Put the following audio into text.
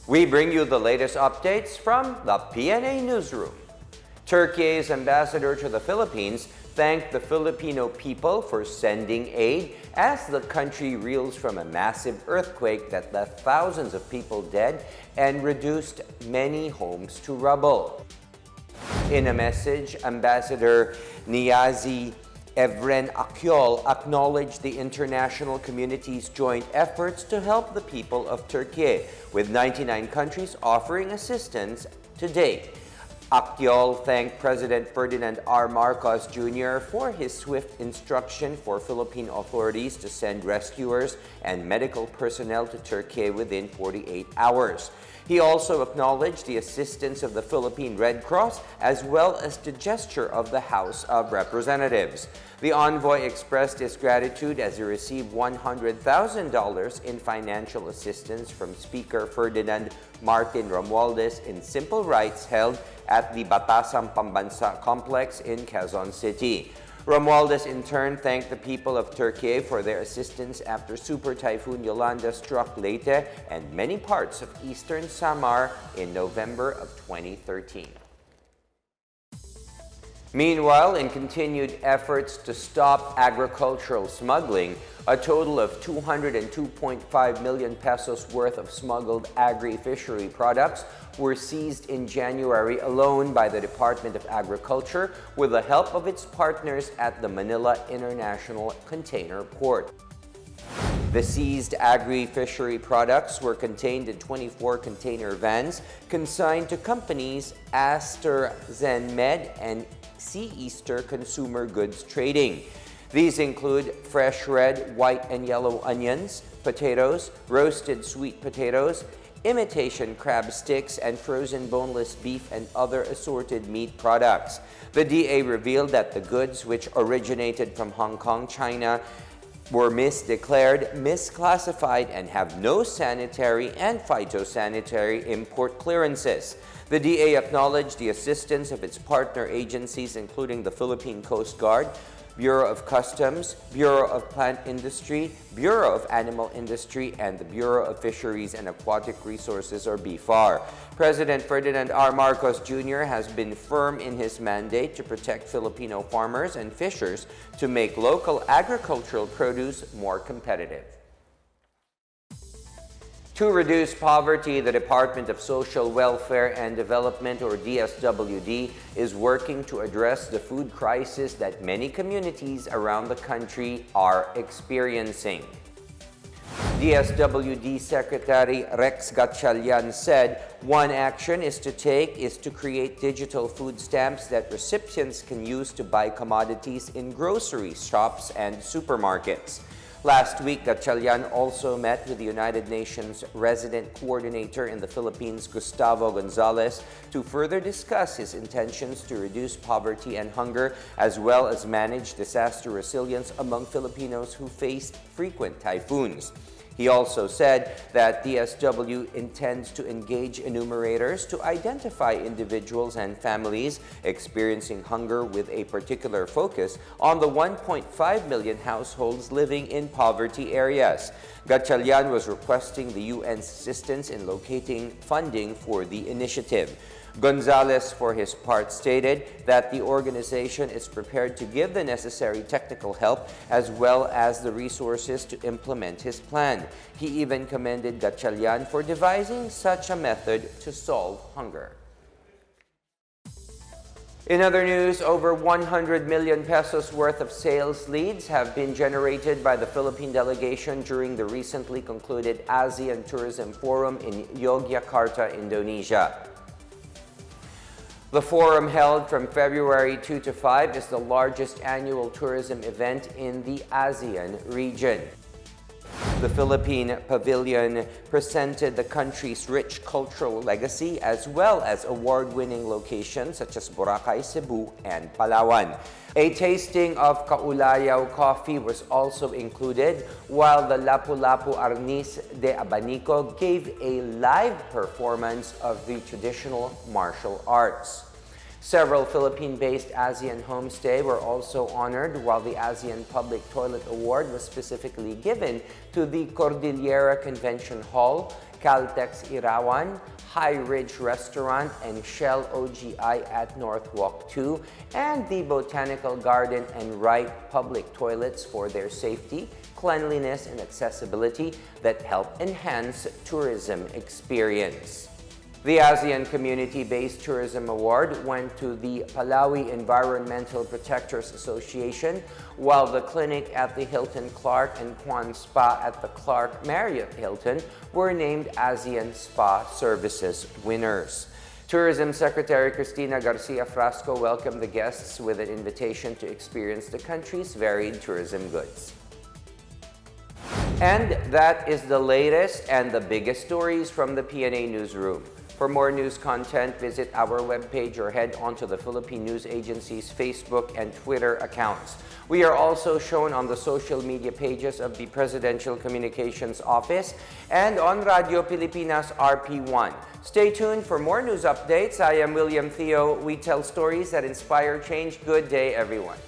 We bring you the latest updates from the Pna Newsroom. Turkey's ambassador to the Philippines thanked the Filipino people for sending aid as the country reels from a massive earthquake that left thousands of people dead and reduced many homes to rubble. In a message, Ambassador Niyazi Evren Akyol acknowledged the international community's joint efforts to help the people of Turkey, with 99 countries offering assistance to date. Akyol thanked President Ferdinand R. Marcos Jr. for his swift instruction for Philippine authorities to send rescuers and medical personnel to Turkey within 48 hours. He also acknowledged the assistance of the Philippine Red Cross as well as the gesture of the House of Representatives. The envoy expressed his gratitude as he received $100,000 in financial assistance from Speaker Ferdinand Martin Romualdez in simple rites held at the Batasang Pambansa complex in Quezon City. Romualdez in turn thanked the people of Turkey for their assistance after Super Typhoon Yolanda struck Leyte and many parts of eastern Samar in November of 2013. Meanwhile, in continued efforts to stop agricultural smuggling, a total of 202.5 million pesos worth of smuggled agri-fishery products were seized in January alone by the Department of Agriculture with the help of its partners at the Manila International Container Port. The seized agri-fishery products were contained in 24 container vans consigned to companies Aster Zenmed and Sea Easter Consumer Goods Trading. These include fresh red, white, and yellow onions, potatoes, roasted sweet potatoes, imitation crab sticks, and frozen boneless beef and other assorted meat products. The DA revealed that the goods, which originated from Hong Kong, China, were misdeclared, misclassified, and have no sanitary and phytosanitary import clearances. The DA acknowledged the assistance of its partner agencies, including the Philippine Coast Guard, Bureau of Customs, Bureau of Plant Industry, Bureau of Animal Industry, and the Bureau of Fisheries and Aquatic Resources, or BFAR. President Ferdinand R. Marcos Jr. has been firm in his mandate to protect Filipino farmers and fishers to make local agricultural produce more competitive. To reduce poverty, the Department of Social Welfare and Development, or DSWD, is working to address the food crisis that many communities around the country are experiencing. DSWD Secretary Rex Gatchalian said one action to take is to create digital food stamps that recipients can use to buy commodities in grocery shops and supermarkets. Last week, Gatchalian also met with the United Nations resident coordinator in the Philippines, Gustavo Gonzalez, to further discuss his intentions to reduce poverty and hunger, as well as manage disaster resilience among Filipinos who faced frequent typhoons. He also said that DSW intends to engage enumerators to identify individuals and families experiencing hunger, with a particular focus on the 1.5 million households living in poverty areas. Gatchalian was requesting the UN's assistance in locating funding for the initiative. Gonzalez, for his part, stated that the organization is prepared to give the necessary technical help as well as the resources to implement his plan. He even commended Gatchalian for devising such a method to solve hunger. In other news, over 100 million pesos worth of sales leads have been generated by the Philippine delegation during the recently concluded ASEAN Tourism Forum in Yogyakarta, Indonesia. The forum, held from February 2 to 5, is the largest annual tourism event in the ASEAN region. The Philippine Pavilion presented the country's rich cultural legacy as well as award-winning locations such as Boracay, Cebu, and Palawan. A tasting of Kaulayaw coffee was also included, while the Lapu-Lapu Arnis de Abanico gave a live performance of the traditional martial arts. Several Philippine-based ASEAN homestay were also honored, while the ASEAN Public Toilet Award was specifically given to the Cordillera Convention Hall, Caltex Irawan, High Ridge Restaurant, and Shell OGI at Northwalk 2, and the Botanical Garden and Wright public toilets for their safety, cleanliness, and accessibility that help enhance tourism experience. The ASEAN Community-Based Tourism Award went to the Palawi Environmental Protectors Association, while the Clinic at the Hilton Clark and Kwan Spa at the Clark Marriott Hilton were named ASEAN Spa Services winners. Tourism Secretary Cristina Garcia Frasco welcomed the guests with an invitation to experience the country's varied tourism goods. And that is the latest and the biggest stories from the Pna Newsroom. For more news content, visit our webpage or head onto the Philippine News Agency's Facebook and Twitter accounts. We are also shown on the social media pages of the Presidential Communications Office and on Radio Pilipinas RP1. Stay tuned for more news updates. I am William Theo. We tell stories that inspire change. Good day, everyone.